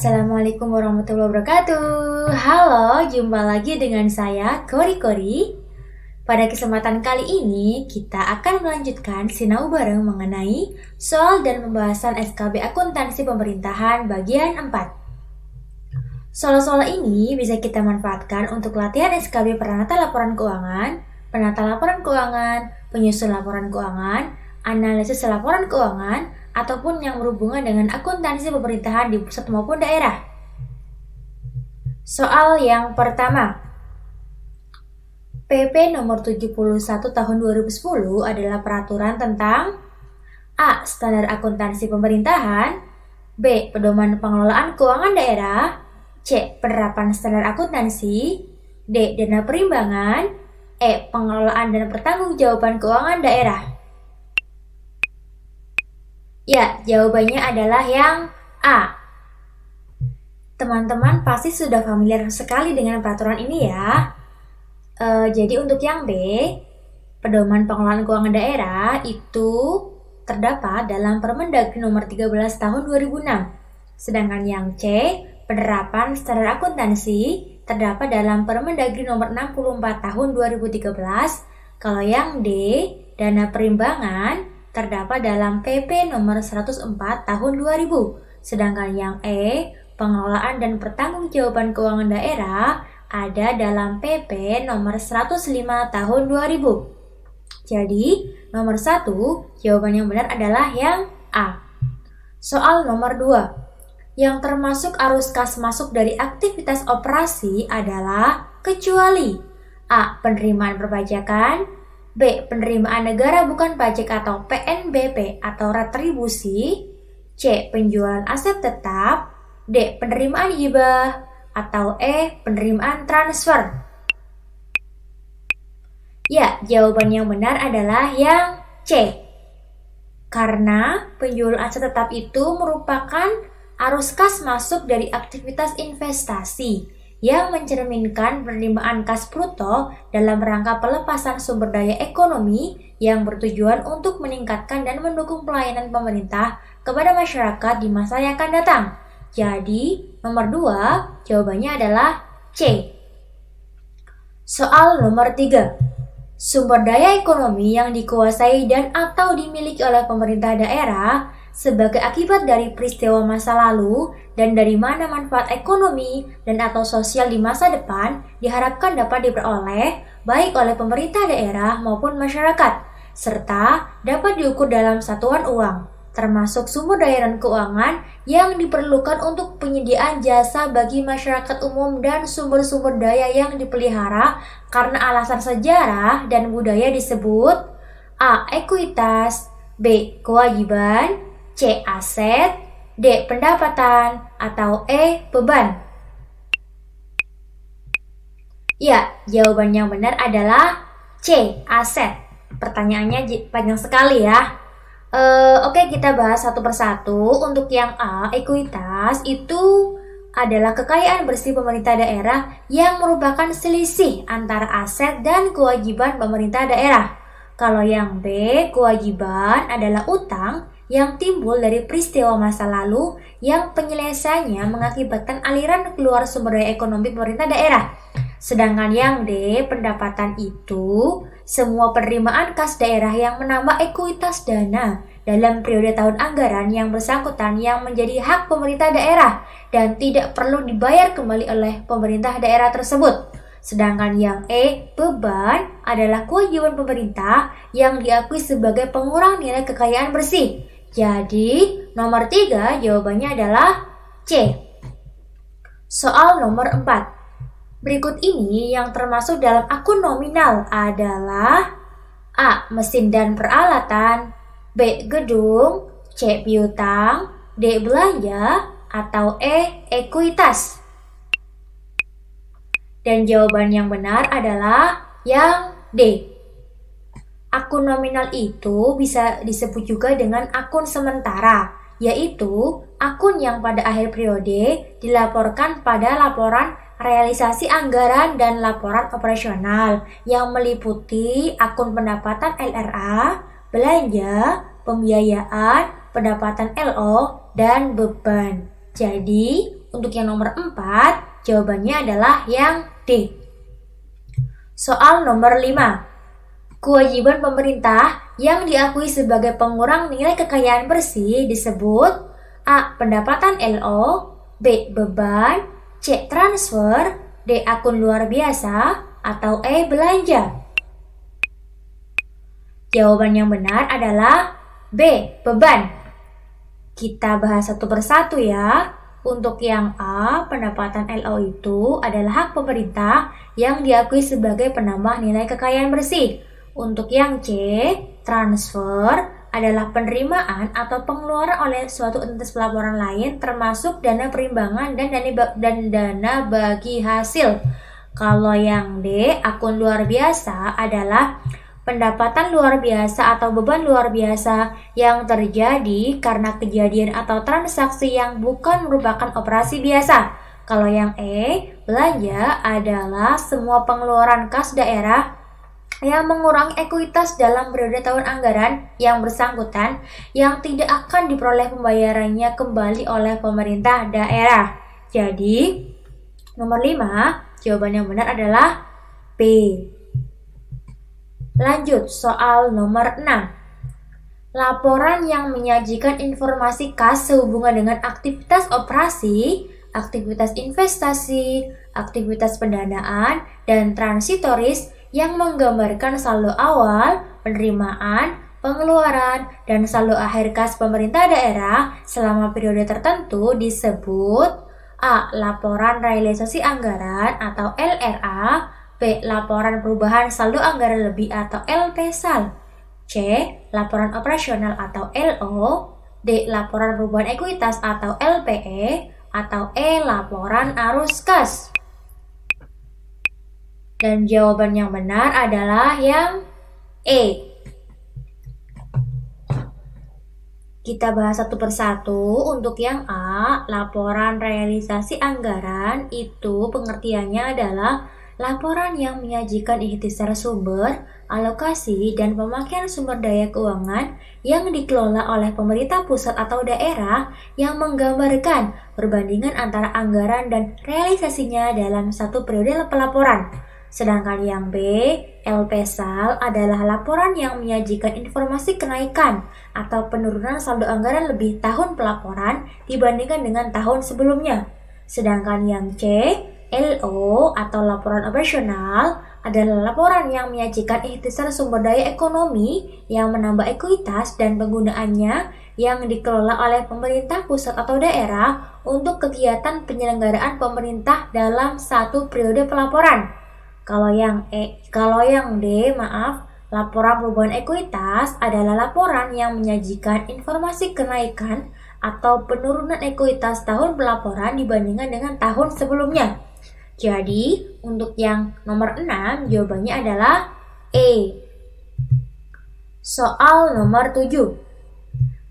Assalamualaikum warahmatullahi wabarakatuh. Halo, jumpa lagi dengan saya Kori. Pada kesempatan kali ini kita akan melanjutkan sinau bareng mengenai soal dan pembahasan SKB Akuntansi Pemerintahan bagian 4. Soal-soal ini bisa kita manfaatkan untuk latihan SKB Penata Laporan Keuangan, Penata Laporan Keuangan, Penyusun Laporan Keuangan, Analisis Laporan Keuangan, ataupun yang berhubungan dengan akuntansi pemerintahan di pusat maupun daerah. Soal yang pertama, PP nomor 71 tahun 2010 adalah peraturan tentang A. Standar akuntansi pemerintahan, B. Pedoman pengelolaan keuangan daerah, C. Penerapan standar akuntansi, D. Dana perimbangan, E. Pengelolaan dan pertanggungjawaban keuangan daerah. Ya, jawabannya adalah yang A. Teman-teman pasti sudah familiar sekali dengan peraturan ini ya. Jadi untuk yang B, Pedoman Pengelolaan Keuangan Daerah itu terdapat dalam Permendagri nomor 13 tahun 2006. Sedangkan yang C, Penerapan Standar Akuntansi terdapat dalam Permendagri nomor 64 tahun 2013. Kalau yang D, Dana Perimbangan terdapat dalam PP nomor 104 tahun 2000. Sedangkan yang E, pengelolaan dan pertanggungjawaban keuangan daerah ada dalam PP nomor 105 tahun 2000. Jadi, nomor 1, jawaban yang benar adalah yang A. Soal nomor 2. Yang termasuk arus kas masuk dari aktivitas operasi adalah kecuali A. Penerimaan perpajakan, B. Penerimaan negara bukan pajak atau PNBP atau retribusi, C. Penjualan aset tetap, D. Penerimaan hibah, atau E. Penerimaan transfer. Ya, jawaban yang benar adalah yang C. Karena penjualan aset tetap itu merupakan arus kas masuk dari aktivitas investasi yang mencerminkan penerimaan kas bruto dalam rangka pelepasan sumber daya ekonomi yang bertujuan untuk meningkatkan dan mendukung pelayanan pemerintah kepada masyarakat di masa yang akan datang. Jadi, nomor 2 jawabannya adalah C. Soal nomor 3. Sumber daya ekonomi yang dikuasai dan atau dimiliki oleh pemerintah daerah sebagai akibat dari peristiwa masa lalu dan dari mana manfaat ekonomi dan atau sosial di masa depan diharapkan dapat diperoleh baik oleh pemerintah daerah maupun masyarakat, serta dapat diukur dalam satuan uang, termasuk sumber daya dan keuangan yang diperlukan untuk penyediaan jasa bagi masyarakat umum dan sumber-sumber daya yang dipelihara karena alasan sejarah dan budaya disebut A. Ekuitas, B. Kewajiban, C. Aset, D. Pendapatan, atau E. Beban. Ya, jawaban yang benar adalah C. Aset. Pertanyaannya panjang sekali ya. Oke, kita bahas satu persatu. Untuk yang A, ekuitas itu adalah kekayaan bersih pemerintah daerah yang merupakan selisih antara aset dan kewajiban pemerintah daerah. Kalau yang B, kewajiban adalah utang yang timbul dari peristiwa masa lalu yang penyelesaiannya mengakibatkan aliran keluar sumber daya ekonomi pemerintah daerah. Sedangkan yang D, pendapatan itu semua penerimaan kas daerah yang menambah ekuitas dana dalam periode tahun anggaran yang bersangkutan yang menjadi hak pemerintah daerah dan tidak perlu dibayar kembali oleh pemerintah daerah tersebut. Sedangkan yang E, beban adalah kewajiban pemerintah yang diakui sebagai pengurang nilai kekayaan bersih. Jadi, nomor 3 jawabannya adalah C. Soal nomor 4. Berikut ini yang termasuk dalam akun nominal adalah A. Mesin dan peralatan, B. Gedung, C. Piutang, D. Belanja, atau E. Ekuitas. Dan jawaban yang benar adalah yang D. Akun nominal itu bisa disebut juga dengan akun sementara, yaitu akun yang pada akhir periode dilaporkan pada laporan realisasi anggaran dan laporan operasional yang meliputi akun pendapatan LRA, belanja, pembiayaan, pendapatan LO, dan beban. Jadi, untuk yang nomor 4, jawabannya adalah yang D. Soal nomor 5. Kewajiban pemerintah yang diakui sebagai pengurang nilai kekayaan bersih disebut A. Pendapatan LO, B. Beban, C. Transfer, D. Akun luar biasa, atau E. Belanja. Jawaban yang benar adalah B. Beban. Kita bahas satu persatu ya. Untuk yang A, pendapatan LO itu adalah hak pemerintah yang diakui sebagai penambah nilai kekayaan bersih. Untuk yang C, transfer adalah penerimaan atau pengeluaran oleh suatu entitas pelaporan lain termasuk dana perimbangan dan dana bagi hasil. Kalau yang D, akun luar biasa adalah pendapatan luar biasa atau beban luar biasa yang terjadi karena kejadian atau transaksi yang bukan merupakan operasi biasa. Kalau yang E, belanja adalah semua pengeluaran kas daerah yang mengurangi ekuitas dalam periode tahun anggaran yang bersangkutan yang tidak akan diperoleh pembayarannya kembali oleh pemerintah daerah. Jadi, nomor 5, jawaban yang benar adalah B. Lanjut, soal nomor 6. Laporan yang menyajikan informasi kas sehubungan dengan aktivitas operasi, aktivitas investasi, aktivitas pendanaan, dan transitoris yang menggambarkan saldo awal, penerimaan, pengeluaran, dan saldo akhir kas pemerintah daerah selama periode tertentu disebut A. Laporan realisasi anggaran atau LRA, B. Laporan perubahan saldo anggaran lebih atau LPSAL, C. Laporan operasional atau LO, D. Laporan perubahan ekuitas atau LPE, atau E. Laporan arus kas. Dan jawaban yang benar adalah yang E. Kita bahas satu persatu. Untuk yang A, laporan realisasi anggaran itu pengertiannya adalah laporan yang menyajikan ikhtisar sumber, alokasi, dan pemakaian sumber daya keuangan yang dikelola oleh pemerintah pusat atau daerah yang menggambarkan perbandingan antara anggaran dan realisasinya dalam satu periode pelaporan. Sedangkan yang B, LPSAL adalah laporan yang menyajikan informasi kenaikan atau penurunan saldo anggaran lebih tahun pelaporan dibandingkan dengan tahun sebelumnya. Sedangkan yang C, LO atau laporan operasional adalah laporan yang menyajikan ikhtisar sumber daya ekonomi yang menambah ekuitas dan penggunaannya yang dikelola oleh pemerintah pusat atau daerah untuk kegiatan penyelenggaraan pemerintah dalam satu periode pelaporan. Kalau yang D, laporan perubahan ekuitas adalah laporan yang menyajikan informasi kenaikan atau penurunan ekuitas tahun pelaporan dibandingkan dengan tahun sebelumnya. Jadi, untuk yang nomor 6, jawabannya adalah E. Soal nomor 7.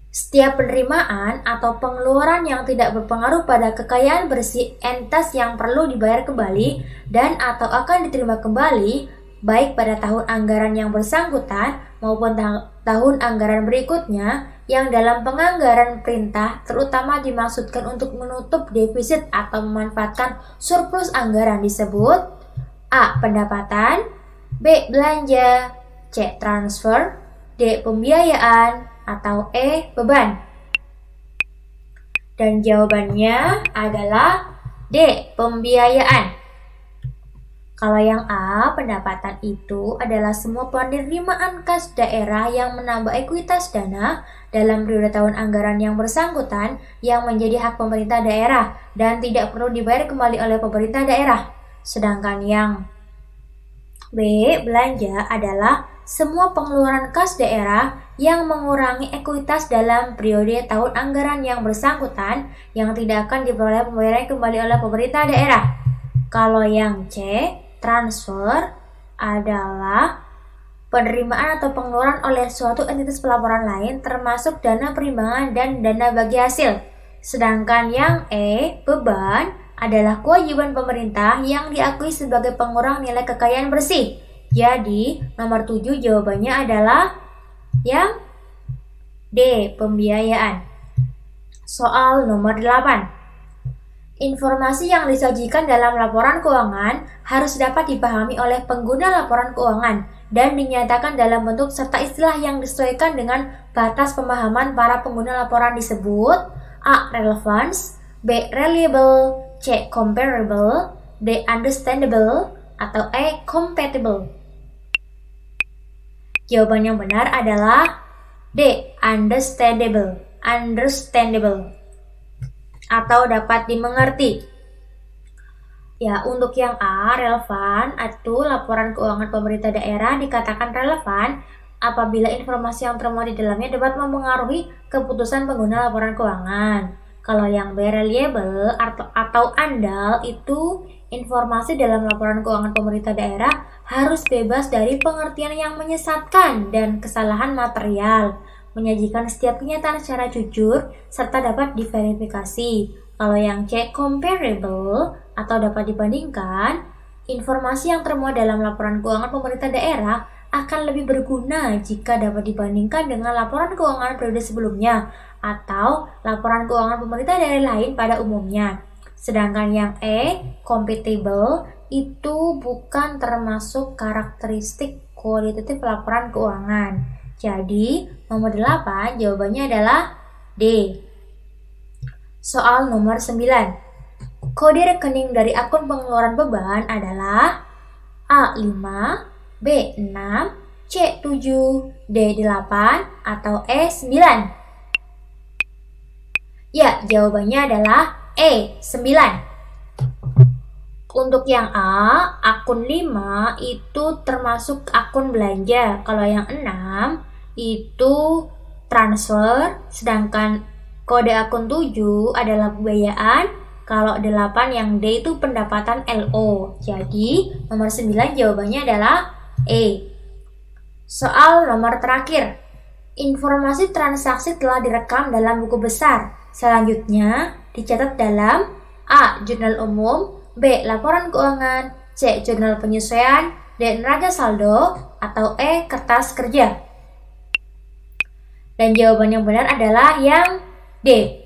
Setiap penerimaan atau pengeluaran yang tidak berpengaruh pada kekayaan bersih entitas yang perlu dibayar kembali dan atau akan diterima kembali, baik pada tahun anggaran yang bersangkutan maupun tahun anggaran berikutnya, yang dalam penganggaran perintah terutama dimaksudkan untuk menutup defisit atau memanfaatkan surplus anggaran disebut A. Pendapatan, B. Belanja, C. Transfer, D. Pembiayaan, atau E. Beban. Dan jawabannya adalah D. Pembiayaan. Kalau yang A, pendapatan itu adalah semua penerimaan kas daerah yang menambah ekuitas dana dalam periode tahun anggaran yang bersangkutan yang menjadi hak pemerintah daerah dan tidak perlu dibayar kembali oleh pemerintah daerah. Sedangkan yang B, belanja adalah semua pengeluaran kas daerah yang mengurangi ekuitas dalam periode tahun anggaran yang bersangkutan yang tidak akan diperoleh pembayaran kembali oleh pemerintah daerah. Kalau yang C, transfer adalah penerimaan atau pengeluaran oleh suatu entitas pelaporan lain termasuk dana perimbangan dan dana bagi hasil. Sedangkan yang E, beban adalah kewajiban pemerintah yang diakui sebagai pengurang nilai kekayaan bersih. Jadi, nomor 7 jawabannya adalah yang D, pembiayaan. Soal nomor 8. Informasi yang disajikan dalam laporan keuangan harus dapat dipahami oleh pengguna laporan keuangan dan dinyatakan dalam bentuk serta istilah yang disesuaikan dengan batas pemahaman para pengguna laporan disebut A. Relevance, B. Reliable, C. Comparable, D. Understandable, atau E. Compatible. Jawaban yang benar adalah D. Understandable. Atau dapat dimengerti. Ya, untuk yang A, relevan, atau laporan keuangan pemerintah daerah dikatakan relevan apabila informasi yang termuat di dalamnya dapat mempengaruhi keputusan pengguna laporan keuangan. Kalau yang B, reliable atau andal, itu informasi dalam laporan keuangan pemerintah daerah harus bebas dari pengertian yang menyesatkan dan kesalahan material, menyajikan setiap kenyataan secara jujur, serta dapat diverifikasi. Kalau yang C, comparable atau dapat dibandingkan, informasi yang termuat dalam laporan keuangan pemerintah daerah akan lebih berguna jika dapat dibandingkan dengan laporan keuangan periode sebelumnya atau laporan keuangan pemerintah daerah lain pada umumnya. Sedangkan yang E, compatible, itu bukan termasuk karakteristik kualitatif laporan keuangan. Jadi, nomor 8 jawabannya adalah D. Soal nomor 9. Kode rekening dari akun pengeluaran beban adalah A5, B6, C7, D8, atau E9. Ya, jawabannya adalah E9. Untuk yang A, akun 5 itu termasuk akun belanja. Kalau yang 6 itu transfer, sedangkan kode akun 7 adalah pembiayaan. Kalau 8 yang D itu pendapatan LO. Jadi, nomor 9 jawabannya adalah E. Soal nomor terakhir. Informasi transaksi telah direkam dalam buku besar. Selanjutnya, dicatat dalam A. Jurnal umum, B. Laporan keuangan, C. Jurnal penyesuaian, D. Neraca saldo, atau E. Kertas kerja. Dan jawaban yang benar adalah yang D.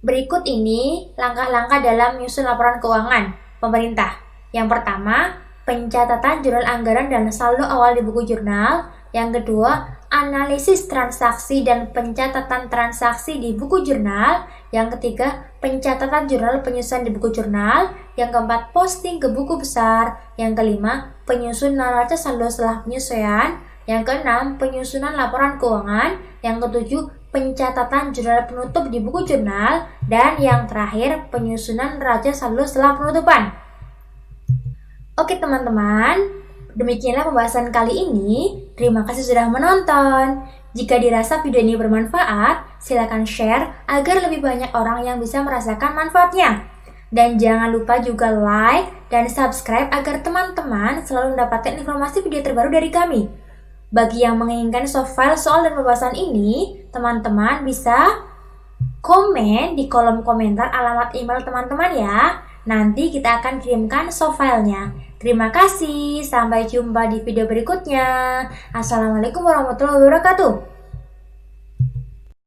Berikut ini langkah-langkah dalam menyusun laporan keuangan pemerintah. Yang pertama, pencatatan jurnal anggaran dan saldo awal di buku jurnal. Yang kedua, analisis transaksi dan pencatatan transaksi di buku jurnal. Yang ketiga, pencatatan jurnal penyusunan di buku jurnal. Yang keempat, posting ke buku besar. Yang kelima, penyusunan neraca saldo setelah penyesuaian. Yang keenam, penyusunan laporan keuangan. Yang ketujuh, pencatatan jurnal penutup di buku jurnal. Dan yang terakhir, penyusunan neraca saldo setelah penutupan. Oke teman-teman, demikianlah pembahasan kali ini. Terima kasih sudah menonton. Jika dirasa video ini bermanfaat, silakan share agar lebih banyak orang yang bisa merasakan manfaatnya. Dan jangan lupa juga like dan subscribe agar teman-teman selalu mendapatkan informasi video terbaru dari kami. Bagi yang menginginkan soft file soal dan pembahasan ini, teman-teman bisa komen di kolom komentar alamat email teman-teman ya. Nanti kita akan kirimkan soft filenya. Terima kasih, sampai jumpa di video berikutnya. Assalamualaikum warahmatullahi wabarakatuh.